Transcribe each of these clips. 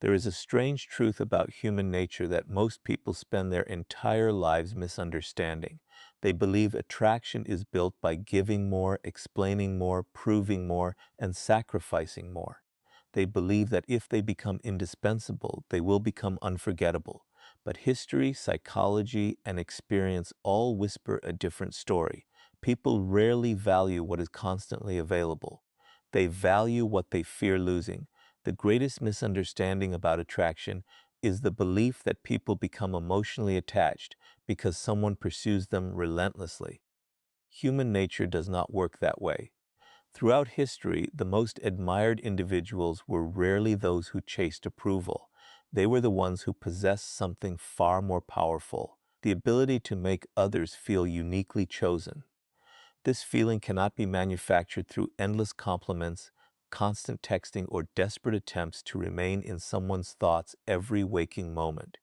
There is a strange truth about human nature that most people spend their entire lives misunderstanding. They believe attraction is built by giving more, explaining more, proving more, and sacrificing more. They believe that if they become indispensable, they will become unforgettable. But history, psychology, and experience all whisper a different story. People rarely value what is constantly available. They value what they fear losing. The greatest misunderstanding about attraction is the belief that people become emotionally attached because someone pursues them relentlessly. Human nature does not work that way. Throughout history, the most admired individuals were rarely those who chased approval. They were the ones who possessed something far more powerful, the ability to make others feel uniquely chosen. This feeling cannot be manufactured through endless compliments, constant texting, or desperate attempts to remain in someone's thoughts every waking moment.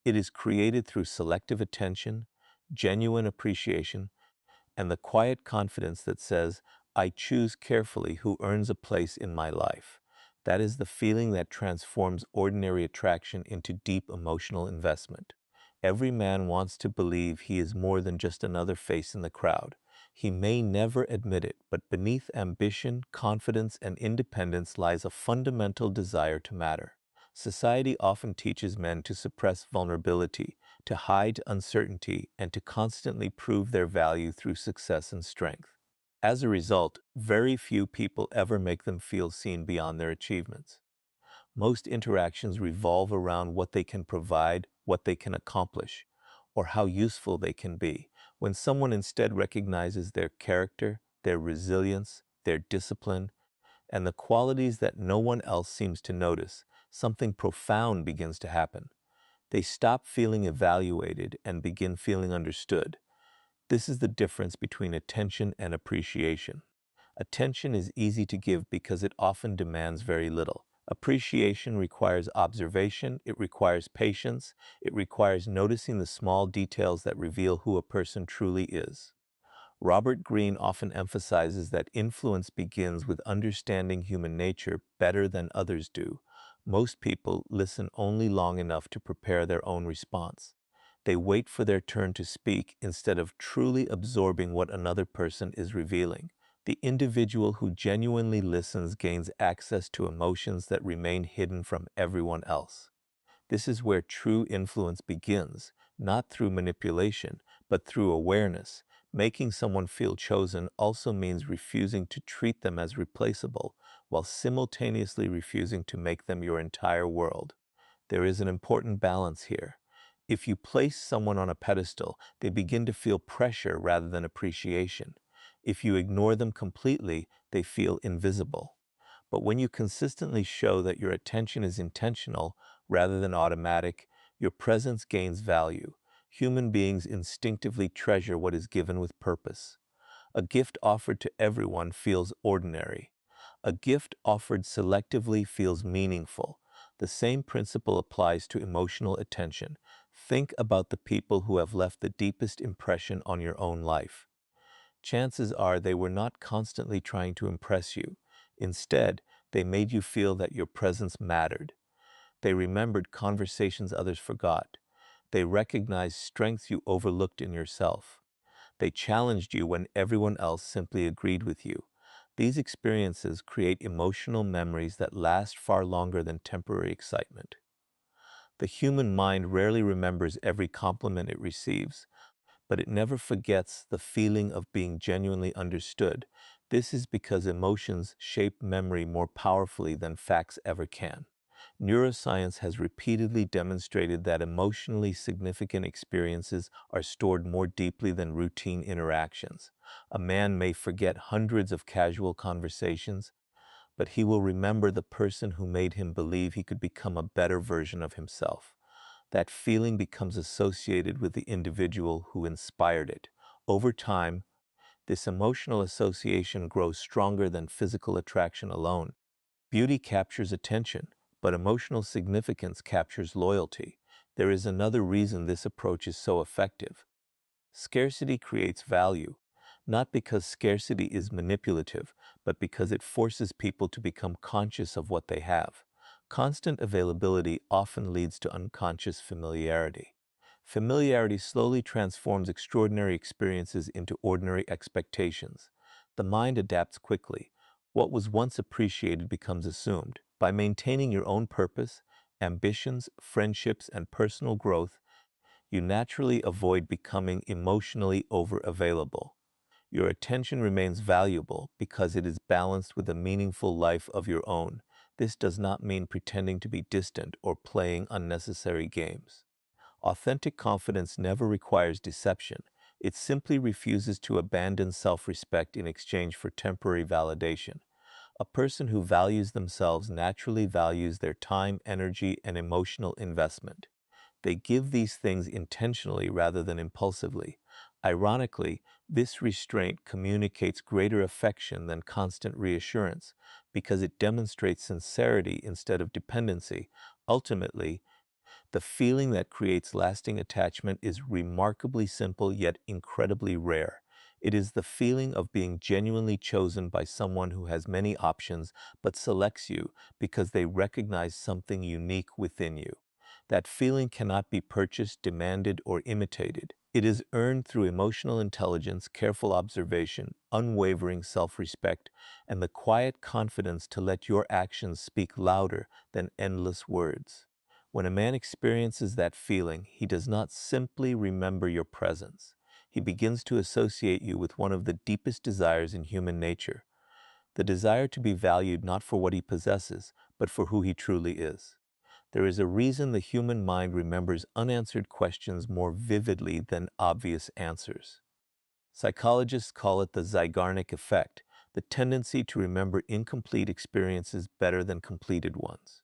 It is created through selective attention, genuine appreciation, and the quiet confidence that says, I choose carefully who earns a place in my life. That is the feeling that transforms ordinary attraction into deep emotional investment. Every man wants to believe he is more than just another face in the crowd. He may never admit it, but beneath ambition, confidence, and independence lies a fundamental desire to matter. Society often teaches men to suppress vulnerability, to hide uncertainty, and to constantly prove their value through success and strength. As a result, very few people ever make them feel seen beyond their achievements. Most interactions revolve around what they can provide, what they can accomplish, or how useful they can be. When someone instead recognizes their character, their resilience, their discipline, and the qualities that no one else seems to notice, something profound begins to happen. They stop feeling evaluated and begin feeling understood. This is the difference between attention and appreciation. Attention is easy to give because it often demands very little. Appreciation requires observation, it requires patience, it requires noticing the small details that reveal who a person truly is. Robert Greene often emphasizes that influence begins with understanding human nature better than others do. Most people listen only long enough to prepare their own response. They wait for their turn to speak instead of truly absorbing what another person is revealing. The individual who genuinely listens gains access to emotions that remain hidden from everyone else. This is where true influence begins, not through manipulation, but through awareness. Making someone feel chosen also means refusing to treat them as replaceable, while simultaneously refusing to make them your entire world. There is an important balance here. If you place someone on a pedestal, they begin to feel pressure rather than appreciation. If you ignore them completely, they feel invisible. But when you consistently show that your attention is intentional rather than automatic, your presence gains value. Human beings instinctively treasure what is given with purpose. A gift offered to everyone feels ordinary. A gift offered selectively feels meaningful. The same principle applies to emotional attention. Think about the people who have left the deepest impression on your own life. Chances are they were not constantly trying to impress you. Instead, they made you feel that your presence mattered. They remembered conversations others forgot. They recognized strengths you overlooked in yourself. They challenged you when everyone else simply agreed with you. These experiences create emotional memories that last far longer than temporary excitement. The human mind rarely remembers every compliment it receives, but it never forgets the feeling of being genuinely understood. This is because emotions shape memory more powerfully than facts ever can. Neuroscience has repeatedly demonstrated that emotionally significant experiences are stored more deeply than routine interactions. A man may forget hundreds of casual conversations, but he will remember the person who made him believe he could become a better version of himself. That feeling becomes associated with the individual who inspired it. Over time, this emotional association grows stronger than physical attraction alone. Beauty captures attention, but emotional significance captures loyalty. There is another reason this approach is so effective. Scarcity creates value, not because scarcity is manipulative, but because it forces people to become conscious of what they have. Constant availability often leads to unconscious familiarity. Familiarity slowly transforms extraordinary experiences into ordinary expectations. The mind adapts quickly. What was once appreciated becomes assumed. By maintaining your own purpose, ambitions, friendships, and personal growth, you naturally avoid becoming emotionally overavailable. Your attention remains valuable because it is balanced with a meaningful life of your own. This does not mean pretending to be distant or playing unnecessary games. Authentic confidence never requires deception. It simply refuses to abandon self-respect in exchange for temporary validation. A person who values themselves naturally values their time, energy, and emotional investment. They give these things intentionally rather than impulsively. Ironically, this restraint communicates greater affection than constant reassurance because it demonstrates sincerity instead of dependency. Ultimately, the feeling that creates lasting attachment is remarkably simple yet incredibly rare. It is the feeling of being genuinely chosen by someone who has many options but selects you because they recognize something unique within you. That feeling cannot be purchased, demanded, or imitated. It is earned through emotional intelligence, careful observation, unwavering self-respect, and the quiet confidence to let your actions speak louder than endless words. When a man experiences that feeling, he does not simply remember your presence. He begins to associate you with one of the deepest desires in human nature, the desire to be valued not for what he possesses, but for who he truly is. There is a reason the human mind remembers unanswered questions more vividly than obvious answers. Psychologists call it the Zeigarnik effect, the tendency to remember incomplete experiences better than completed ones.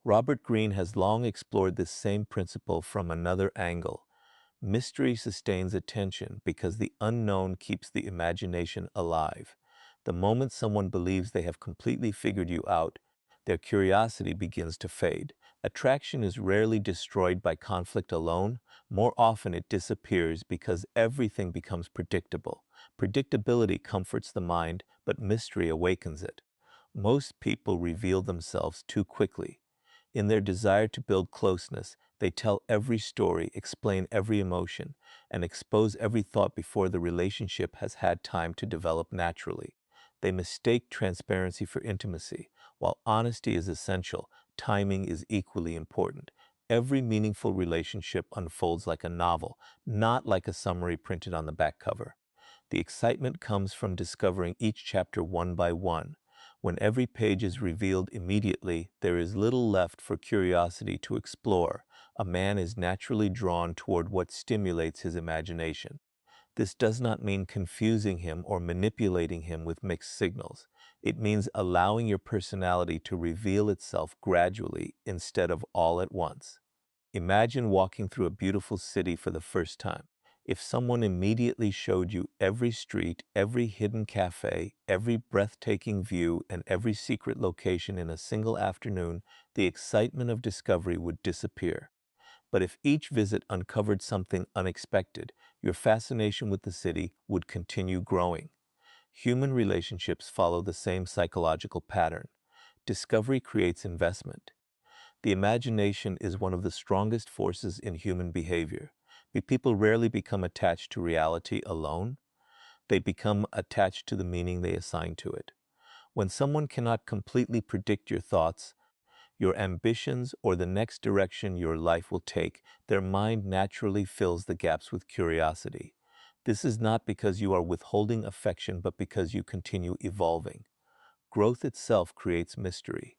Robert Greene has long explored this same principle from another angle. Mystery sustains attention because the unknown keeps the imagination alive. The moment someone believes they have completely figured you out, their curiosity begins to fade. Attraction is rarely destroyed by conflict alone. More often it disappears because everything becomes predictable. Predictability comforts the mind, but mystery awakens it. Most people reveal themselves too quickly. In their desire to build closeness, they tell every story, explain every emotion, and expose every thought before the relationship has had time to develop naturally. They mistake transparency for intimacy. While honesty is essential, timing is equally important. Every meaningful relationship unfolds like a novel, not like a summary printed on the back cover. The excitement comes from discovering each chapter one by one. When every page is revealed immediately, there is little left for curiosity to explore. A man is naturally drawn toward what stimulates his imagination. This does not mean confusing him or manipulating him with mixed signals. It means allowing your personality to reveal itself gradually instead of all at once. Imagine walking through a beautiful city for the first time. If someone immediately showed you every street, every hidden cafe, every breathtaking view, and every secret location in a single afternoon, the excitement of discovery would disappear. But if each visit uncovered something unexpected, your fascination with the city would continue growing. Human relationships follow the same psychological pattern. Discovery creates investment. The imagination is one of the strongest forces in human behavior. People rarely become attached to reality alone. They become attached to the meaning they assign to it. When someone cannot completely predict your thoughts, your ambitions, or the next direction your life will take, their mind naturally fills the gaps with curiosity. This is not because you are withholding affection, but because you continue evolving. Growth itself creates mystery.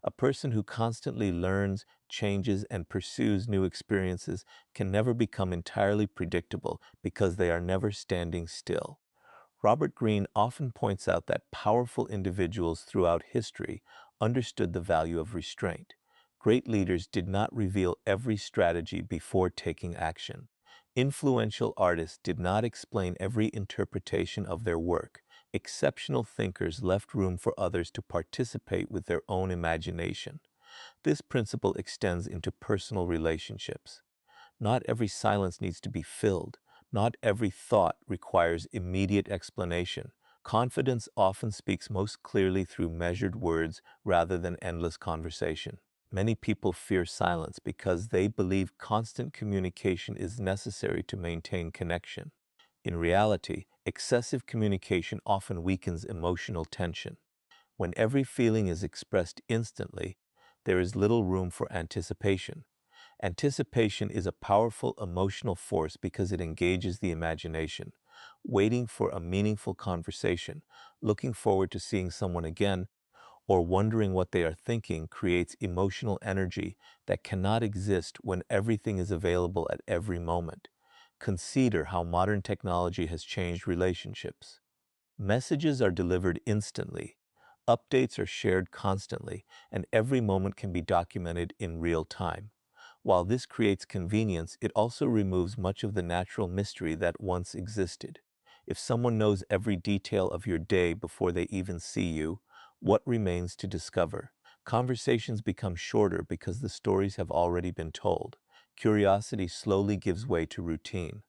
A person who constantly learns, changes, and pursues new experiences can never become entirely predictable because they are never standing still. Robert Greene often points out that powerful individuals throughout history understood the value of restraint. Great leaders did not reveal every strategy before taking action. Influential artists did not explain every interpretation of their work. Exceptional thinkers left room for others to participate with their own imagination. This principle extends into personal relationships. Not every silence needs to be filled. Not every thought requires immediate explanation. Confidence often speaks most clearly through measured words rather than endless conversation. Many people fear silence because they believe constant communication is necessary to maintain connection. In reality, excessive communication often weakens emotional tension. When every feeling is expressed instantly, there is little room for anticipation. Anticipation is a powerful emotional force because it engages the imagination. Waiting for a meaningful conversation, looking forward to seeing someone again, or wondering what they are thinking creates emotional energy that cannot exist when everything is available at every moment. Consider how modern technology has changed relationships. Messages are delivered instantly, updates are shared constantly, and every moment can be documented in real time. While this creates convenience, it also removes much of the natural mystery that once existed. If someone knows every detail of your day before they even see you, what remains to discover? Conversations become shorter because the stories have already been told. Curiosity slowly gives way to routine.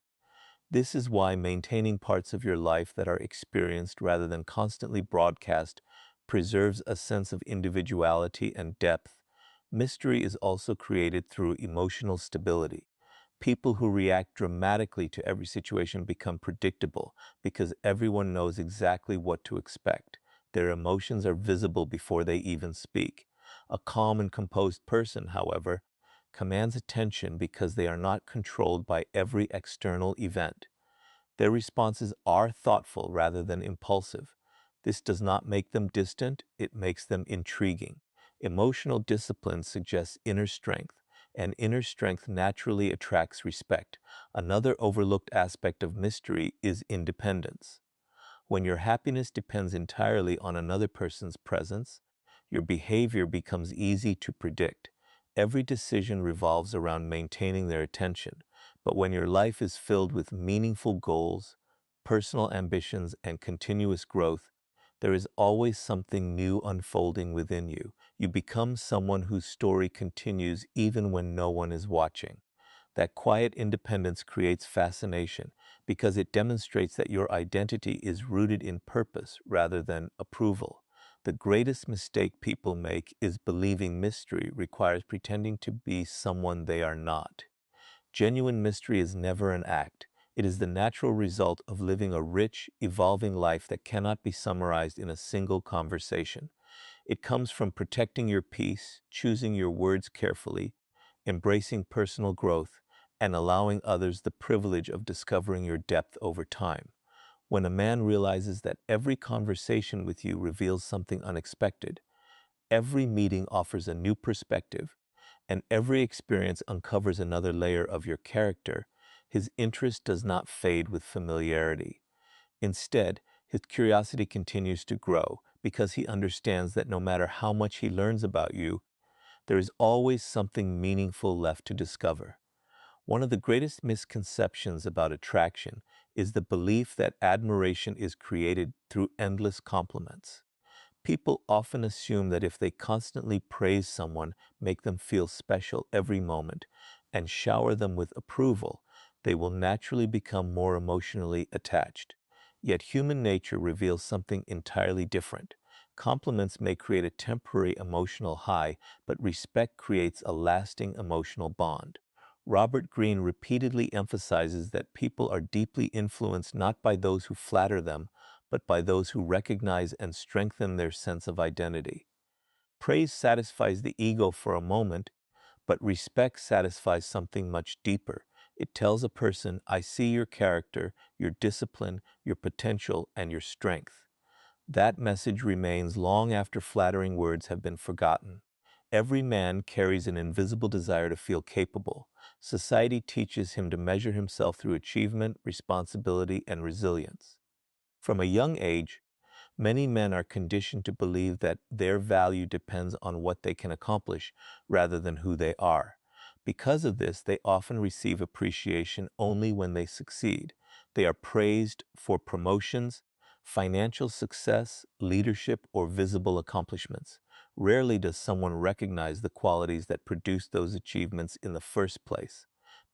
This is why maintaining parts of your life that are experienced rather than constantly broadcast preserves a sense of individuality and depth. Mystery is also created through emotional stability. People who react dramatically to every situation become predictable because everyone knows exactly what to expect. Their emotions are visible before they even speak. A calm and composed person, however, commands attention because they are not controlled by every external event. Their responses are thoughtful rather than impulsive. This does not make them distant, it makes them intriguing. Emotional discipline suggests inner strength, and inner strength naturally attracts respect. Another overlooked aspect of mystery is independence. When your happiness depends entirely on another person's presence, your behavior becomes easy to predict. Every decision revolves around maintaining their attention. But when your life is filled with meaningful goals, personal ambitions, and continuous growth, there is always something new unfolding within you. You become someone whose story continues even when no one is watching. That quiet independence creates fascination because it demonstrates that your identity is rooted in purpose rather than approval. The greatest mistake people make is believing mystery requires pretending to be someone they are not. Genuine mystery is never an act. It is the natural result of living a rich, evolving life that cannot be summarized in a single conversation. It comes from protecting your peace, choosing your words carefully, embracing personal growth, and allowing others the privilege of discovering your depth over time. When a man realizes that every conversation with you reveals something unexpected, every meeting offers a new perspective, and every experience uncovers another layer of your character, his interest does not fade with familiarity. Instead, his curiosity continues to grow because he understands that no matter how much he learns about you, there is always something meaningful left to discover. One of the greatest misconceptions about attraction is the belief that admiration is created through endless compliments. People often assume that if they constantly praise someone, make them feel special every moment, and shower them with approval, they will naturally become more emotionally attached. Yet human nature reveals something entirely different. Compliments may create a temporary emotional high, but respect creates a lasting emotional bond. Robert Greene repeatedly emphasizes that people are deeply influenced not by those who flatter them, but by those who recognize and strengthen their sense of identity. Praise satisfies the ego for a moment, but respect satisfies something much deeper. It tells a person, I see your character, your discipline, your potential, and your strength. That message remains long after flattering words have been forgotten. Every man carries an invisible desire to feel capable. Society teaches him to measure himself through achievement, responsibility, and resilience. From a young age, many men are conditioned to believe that their value depends on what they can accomplish rather than who they are. Because of this, they often receive appreciation only when they succeed. They are praised for promotions, financial success, leadership, or visible accomplishments. Rarely does someone recognize the qualities that produce those achievements in the first place: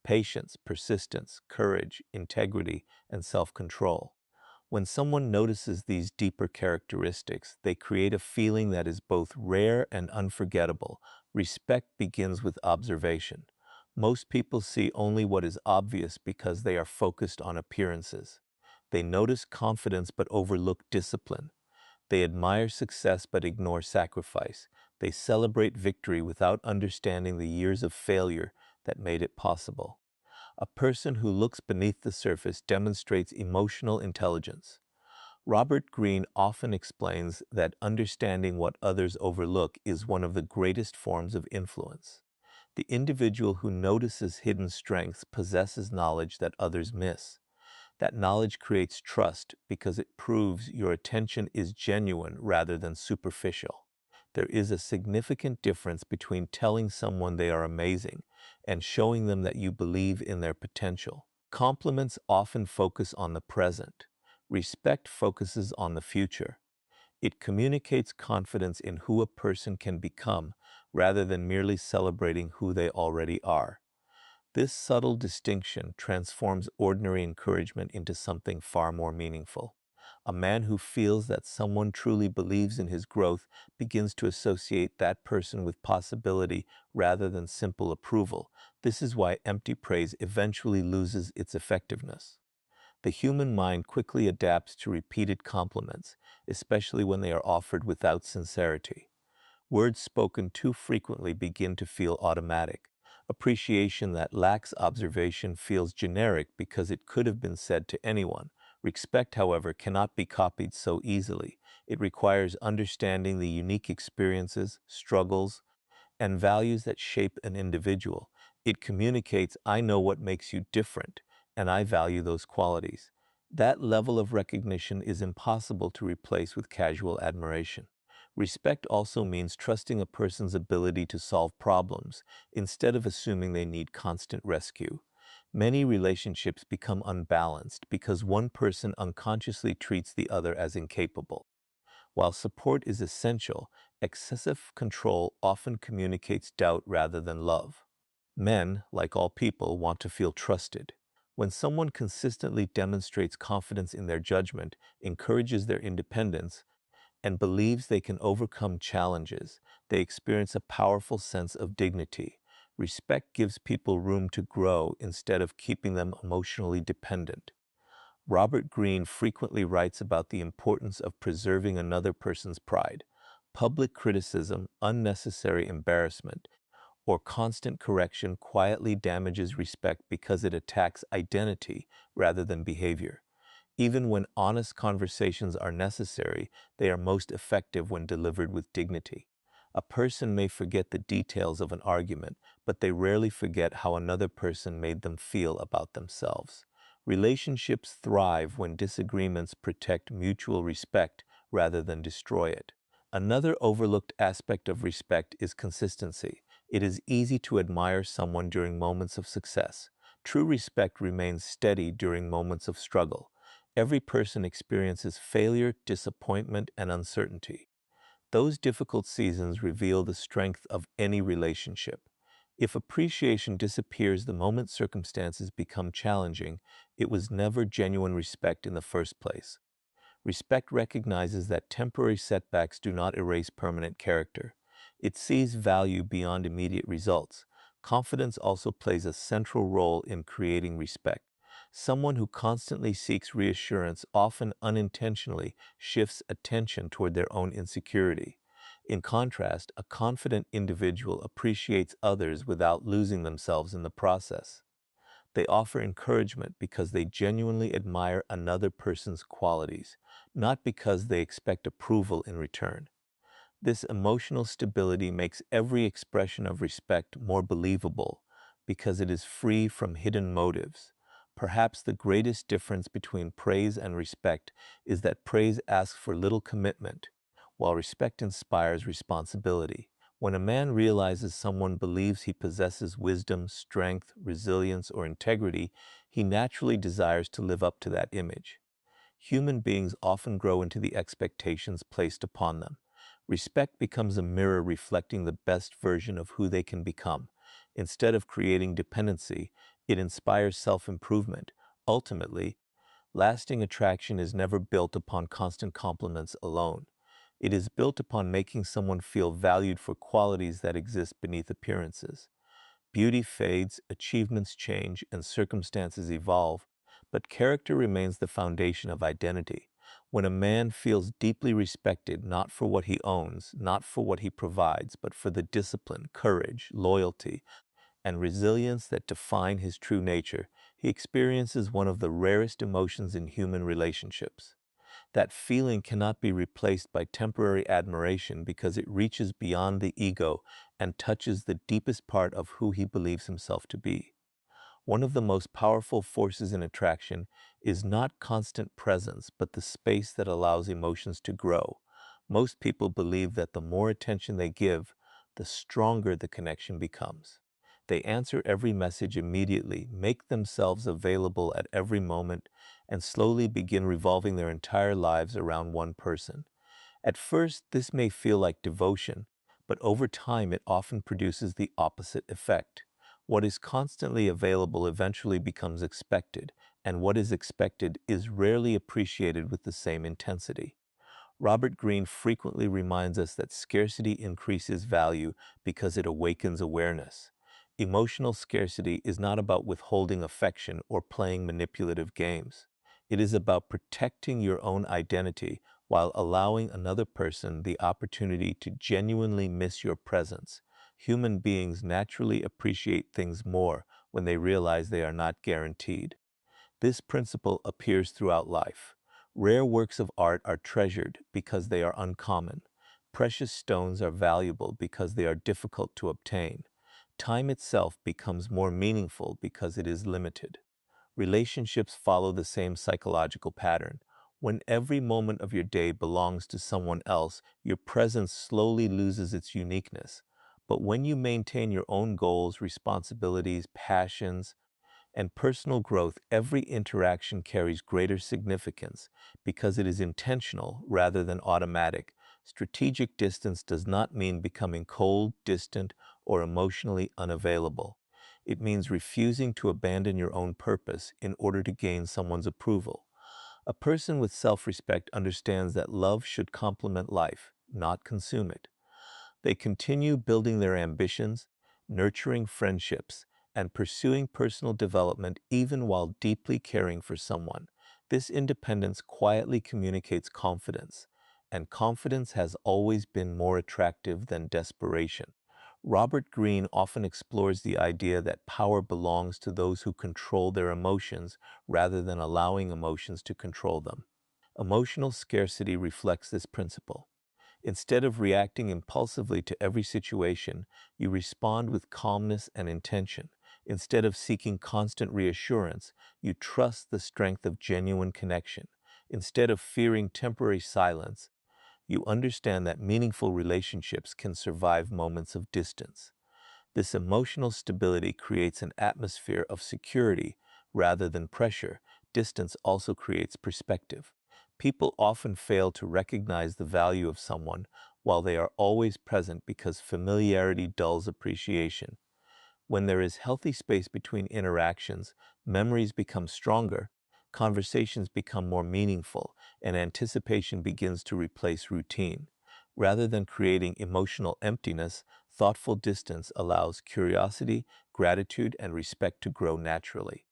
patience, persistence, courage, integrity, and self-control. When someone notices these deeper characteristics, they create a feeling that is both rare and unforgettable. Respect begins with observation. Most people see only what is obvious because they are focused on appearances. They notice confidence but overlook discipline. They admire success but ignore sacrifice. They celebrate victory without understanding the years of failure that made it possible. A person who looks beneath the surface demonstrates emotional intelligence. Robert Greene often explains that understanding what others overlook is one of the greatest forms of influence. The individual who notices hidden strengths possesses knowledge that others miss. That knowledge creates trust because it proves your attention is genuine rather than superficial. There is a significant difference between telling someone they are amazing and showing them that you believe in their potential. Compliments often focus on the present. Respect focuses on the future. It communicates confidence in who a person can become rather than merely celebrating who they already are. This subtle distinction transforms ordinary encouragement into something far more meaningful. A man who feels that someone truly believes in his growth begins to associate that person with possibility rather than simple approval. This is why empty praise eventually loses its effectiveness. The human mind quickly adapts to repeated compliments, especially when they are offered without sincerity. Words spoken too frequently begin to feel automatic. Appreciation that lacks observation feels generic because it could have been said to anyone. Respect, however, cannot be copied so easily. It requires understanding the unique experiences, struggles, and values that shape an individual. It communicates, I know what makes you different, and I value those qualities. That level of recognition is impossible to replace with casual admiration. Respect also means trusting a person's ability to solve problems instead of assuming they need constant rescue. Many relationships become unbalanced because one person unconsciously treats the other as incapable. While support is essential, excessive control often communicates doubt rather than love. Men, like all people, want to feel trusted. When someone consistently demonstrates confidence in their judgment, encourages their independence, and believes they can overcome challenges, they experience a powerful sense of dignity. Respect gives people room to grow instead of keeping them emotionally dependent. Robert Greene frequently writes about the importance of preserving another person's pride. Public criticism, unnecessary embarrassment, or constant correction quietly damages respect because it attacks identity rather than behavior. Even when honest conversations are necessary, they are most effective when delivered with dignity. A person may forget the details of an argument, but they rarely forget how another person made them feel about themselves. Relationships thrive when disagreements protect mutual respect rather than destroy it. Another overlooked aspect of respect is consistency. It is easy to admire someone during moments of success. True respect remains steady during moments of struggle. Every person experiences failure, disappointment, and uncertainty. Those difficult seasons reveal the strength of any relationship. If appreciation disappears the moment circumstances become challenging, it was never genuine respect in the first place. Respect recognizes that temporary setbacks do not erase permanent character. It sees value beyond immediate results. Confidence also plays a central role in creating respect. Someone who constantly seeks reassurance often unintentionally shifts attention toward their own insecurity. In contrast, a confident individual appreciates others without losing themselves in the process. They offer encouragement because they genuinely admire another person's qualities, not because they expect approval in return. This emotional stability makes every expression of respect more believable because it is free from hidden motives. Perhaps the greatest difference between praise and respect is that praise asks for little commitment, while respect inspires responsibility. When a man realizes someone believes he possesses wisdom, strength, resilience, or integrity, he naturally desires to live up to that image. Human beings often grow into the expectations placed upon them. Respect becomes a mirror reflecting the best version of who they can become. Instead of creating dependency, it inspires self-improvement. Ultimately, Lasting attraction is never built upon constant compliments alone. It is built upon making someone feel valued for qualities that exist beneath appearances. Beauty fades, achievements change, and circumstances evolve, but character remains the foundation of identity. When a man feels deeply respected not for what he owns, not for what he provides, but for the discipline, courage, loyalty, and resilience that define his true nature, he experiences one of the rarest emotions in human relationships. That feeling cannot be replaced by temporary admiration because it reaches beyond the ego and touches the deepest part of who he believes himself to be. One of the most powerful forces in attraction is not constant presence, but the space that allows emotions to grow. Most people believe that the more attention they give, the stronger the connection becomes. They answer every message immediately, make themselves available at every moment, and slowly begin revolving their entire lives around one person. At first, this may feel like devotion, but over time it often produces the opposite effect. What is constantly available eventually becomes expected, and what is expected is rarely appreciated with the same intensity. Robert Greene frequently reminds us that scarcity increases value because it awakens awareness. Emotional scarcity is not about withholding affection or playing manipulative games. It is about protecting your own identity while allowing another person the opportunity to genuinely miss your presence. Human beings naturally appreciate things more when they realize they are not guaranteed. This principle appears throughout life. Rare works of art are treasured because they are uncommon. Precious stones are valuable because they are difficult to obtain. Time itself becomes more meaningful because it is limited. Relationships follow the same psychological pattern. When every moment of your day belongs to someone else, your presence slowly loses its uniqueness. But when you maintain your own goals, responsibilities, passions, and personal growth, every interaction carries greater significance because it is intentional rather than automatic. Strategic distance does not mean becoming cold, distant, or emotionally unavailable. It means refusing to abandon your own purpose in order to gain someone's approval. A person with self-respect understands that love should complement life, not consume it. They continue building their ambitions, nurturing friendships, and pursuing personal development even while deeply caring for someone. This independence quietly communicates confidence, and confidence has always been more attractive than desperation. Robert Greene often explores the idea that power belongs to those who control their emotions rather than allowing emotions to control them. Emotional scarcity reflects this principle. Instead of reacting impulsively to every situation, you respond with calmness and intention. Instead of seeking constant reassurance, you trust the strength of genuine connection. Instead of fearing temporary silence, you understand that meaningful relationships can survive moments of distance. This emotional stability creates an atmosphere of security rather than pressure. Distance also creates perspective. People often fail to recognize the value of someone while they are always present because familiarity dulls appreciation. When there is healthy space between interactions, memories become stronger, conversations become more meaningful, and anticipation begins to replace routine. Rather than creating emotional emptiness, thoughtful distance allows curiosity, gratitude, and respect to grow naturally.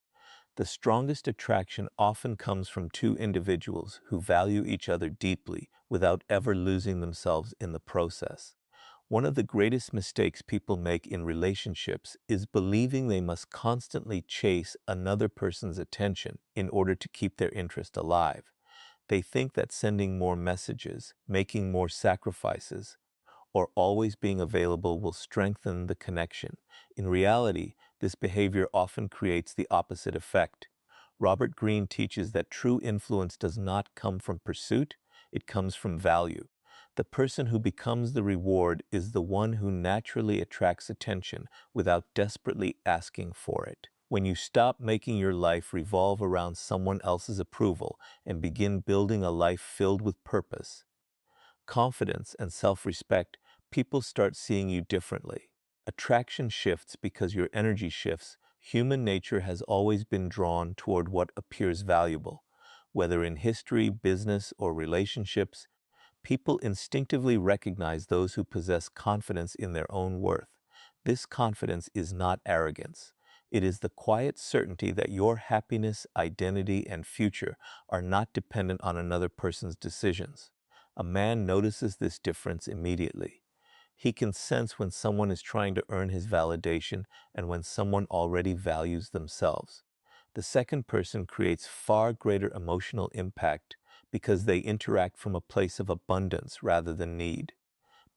The strongest attraction often comes from two individuals who value each other deeply without ever losing themselves in the process. One of the greatest mistakes people make in relationships is believing they must constantly chase another person's attention in order to keep their interest alive. They think that sending more messages, making more sacrifices, or always being available will strengthen the connection. In reality, this behavior often creates the opposite effect. Robert Greene teaches that true influence does not come from pursuit, it comes from value. The person who becomes the reward is the one who naturally attracts attention without desperately asking for it. When you stop making your life revolve around someone else's approval and begin building a life filled with purpose, confidence, and self-respect, people start seeing you differently. Attraction shifts because your energy shifts. Human nature has always been drawn toward what appears valuable. Whether in history, business, or relationships, people instinctively recognize those who possess confidence in their own worth. This confidence is not arrogance. It is the quiet certainty that your happiness, identity, and future are not dependent on another person's decisions. A man notices this difference immediately. He can sense when someone is trying to earn his validation and when someone already values themselves. The second person creates far greater emotional impact because they interact from a place of abundance rather than need.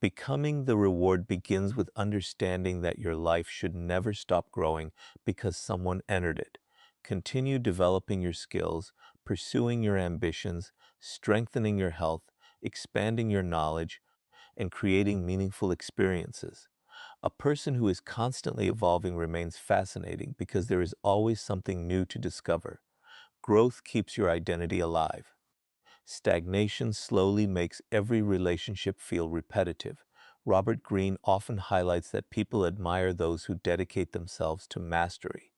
Becoming the reward begins with understanding that your life should never stop growing because someone entered it. Continue developing your skills, pursuing your ambitions, strengthening your health, expanding your knowledge, and creating meaningful experiences. A person who is constantly evolving remains fascinating because there is always something new to discover. Growth keeps your identity alive. Stagnation slowly makes every relationship feel repetitive. Robert Greene often highlights that people admire those who dedicate themselves to mastery.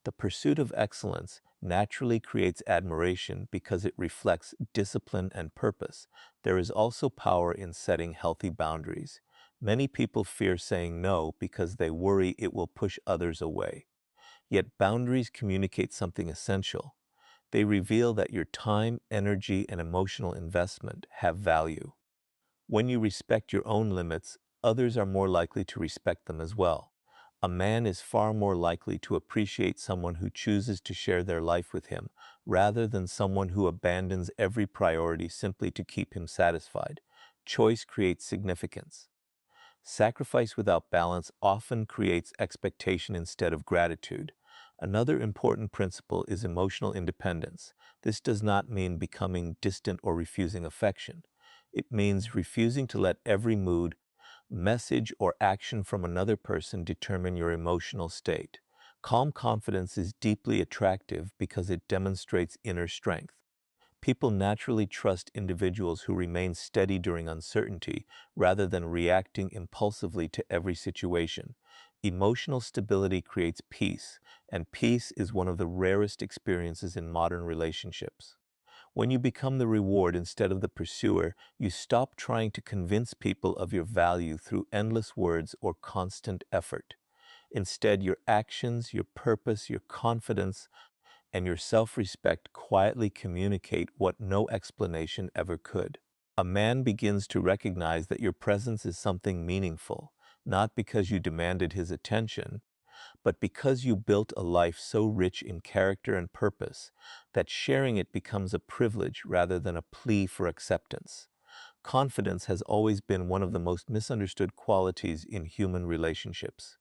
The pursuit of excellence naturally creates admiration because it reflects discipline and purpose. There is also power in setting healthy boundaries. Many people fear saying no because they worry it will push others away. Yet boundaries communicate something essential. They reveal that your time, energy, and emotional investment have value. When you respect your own limits, others are more likely to respect them as well. A man is far more likely to appreciate someone who chooses to share their life with him, rather than someone who abandons every priority simply to keep him satisfied. Choice creates significance. Sacrifice without balance often creates expectation instead of gratitude. Another important principle is emotional independence. This does not mean becoming distant or refusing affection. It means refusing to let every mood, message, or action from another person determine your emotional state. Calm confidence is deeply attractive because it demonstrates inner strength. People naturally trust individuals who remain steady during uncertainty rather than reacting impulsively to every situation. Emotional stability creates peace, and peace is one of the rarest experiences in modern relationships. When you become the reward instead of the pursuer, you stop trying to convince people of your value through endless words or constant effort. Instead, your actions, your purpose, your confidence, and your self-respect quietly communicate what no explanation ever could. A man begins to recognize that your presence is something meaningful, not because you demanded his attention, but because you built a life so rich in character and purpose that sharing it becomes a privilege rather than a plea for acceptance. Confidence has always been one of the most misunderstood qualities in human relationships.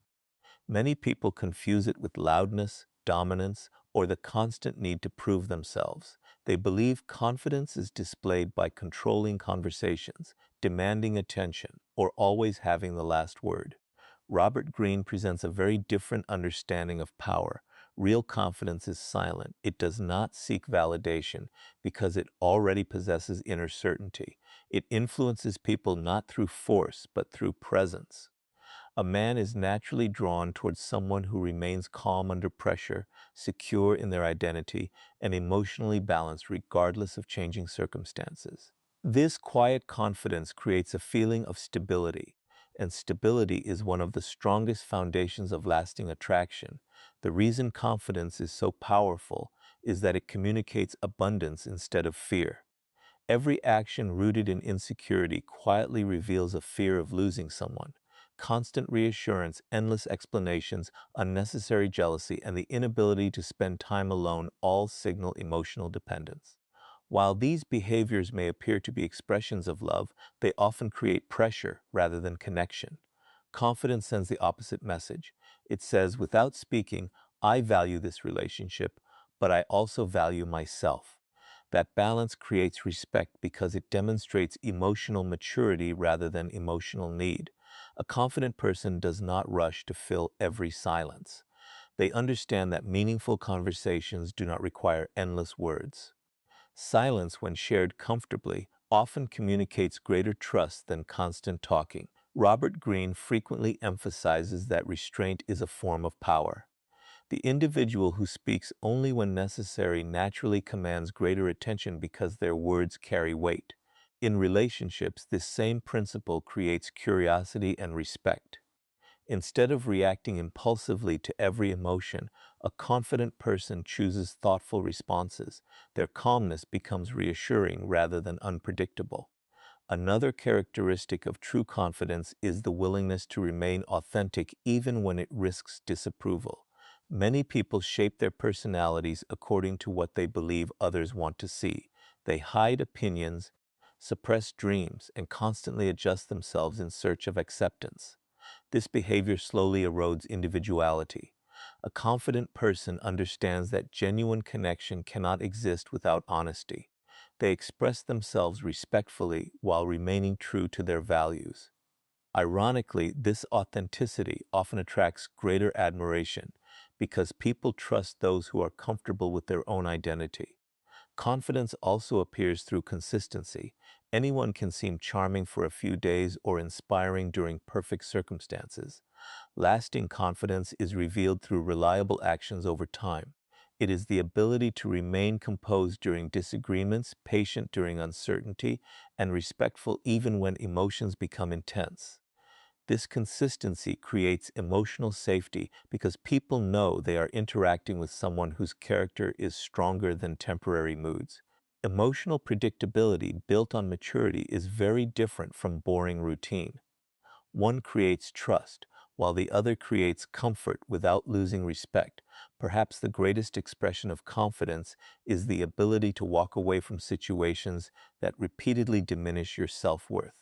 Many people confuse it with loudness, dominance, or the constant need to prove themselves. They believe confidence is displayed by controlling conversations, demanding attention, or always having the last word. Robert Greene presents a very different understanding of power. Real confidence is silent. It does not seek validation because it already possesses inner certainty. It influences people not through force, but through presence. A man is naturally drawn towards someone who remains calm under pressure, secure in their identity, and emotionally balanced regardless of changing circumstances. This quiet confidence creates a feeling of stability, and stability is one of the strongest foundations of lasting attraction. The reason confidence is so powerful is that it communicates abundance instead of fear. Every action rooted in insecurity quietly reveals a fear of losing someone. Constant reassurance, endless explanations, unnecessary jealousy, and the inability to spend time alone all signal emotional dependence. While these behaviors may appear to be expressions of love, they often create pressure rather than connection. Confidence sends the opposite message. It says, without speaking, I value this relationship, but I also value myself. That balance creates respect because it demonstrates emotional maturity rather than emotional need. A confident person does not rush to fill every silence. They understand that meaningful conversations do not require endless words. Silence, when shared comfortably, often communicates greater trust than constant talking. Robert Greene frequently emphasizes that restraint is a form of power. The individual who speaks only when necessary naturally commands greater attention because their words carry weight. In relationships, this same principle creates curiosity and respect. Instead of reacting impulsively to every emotion, a confident person chooses thoughtful responses. Their calmness becomes reassuring rather than unpredictable. Another characteristic of true confidence is the willingness to remain authentic even when it risks disapproval. Many people shape their personalities according to what they believe others want to see. They hide opinions, suppress dreams, and constantly adjust themselves in search of acceptance. This behavior slowly erodes individuality. A confident person understands that genuine connection cannot exist without honesty. They express themselves respectfully while remaining true to their values. Ironically, this authenticity often attracts greater admiration because people trust those who are comfortable with their own identity. Confidence also appears through consistency. Anyone can seem charming for a few days or inspiring during perfect circumstances. Lasting confidence is revealed through reliable actions over time. It is the ability to remain composed during disagreements, patient during uncertainty, and respectful even when emotions become intense. This consistency creates emotional safety because people know they are interacting with someone whose character is stronger than temporary moods. Emotional predictability built on maturity is very different from boring routine. One creates trust, while the other creates comfort without losing respect. Perhaps the greatest expression of confidence is the ability to walk away from situations that repeatedly diminish your self-worth.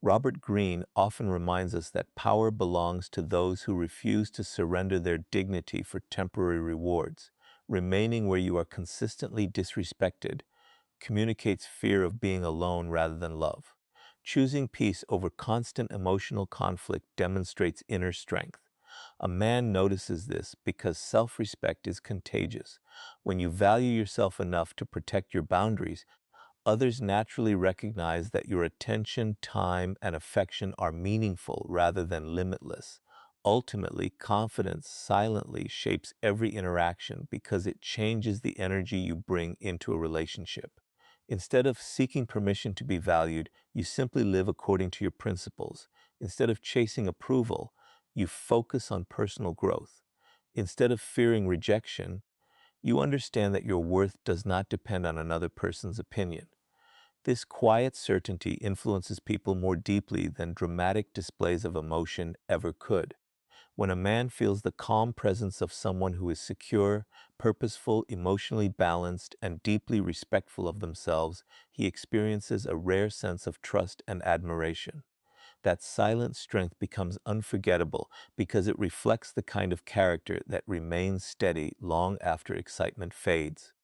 Robert Greene often reminds us that power belongs to those who refuse to surrender their dignity for temporary rewards. Remaining where you are consistently disrespected communicates fear of being alone rather than love. Choosing peace over constant emotional conflict demonstrates inner strength. A man notices this because self-respect is contagious. When you value yourself enough to protect your boundaries, others naturally recognize that your attention, time, and affection are meaningful rather than limitless. Ultimately, confidence silently shapes every interaction because it changes the energy you bring into a relationship. Instead of seeking permission to be valued, you simply live according to your principles. Instead of chasing approval, you focus on personal growth. Instead of fearing rejection, you understand that your worth does not depend on another person's opinion. This quiet certainty influences people more deeply than dramatic displays of emotion ever could. When a man feels the calm presence of someone who is secure, purposeful, emotionally balanced, and deeply respectful of themselves, he experiences a rare sense of trust and admiration. That silent strength becomes unforgettable because it reflects the kind of character that remains steady long after excitement fades.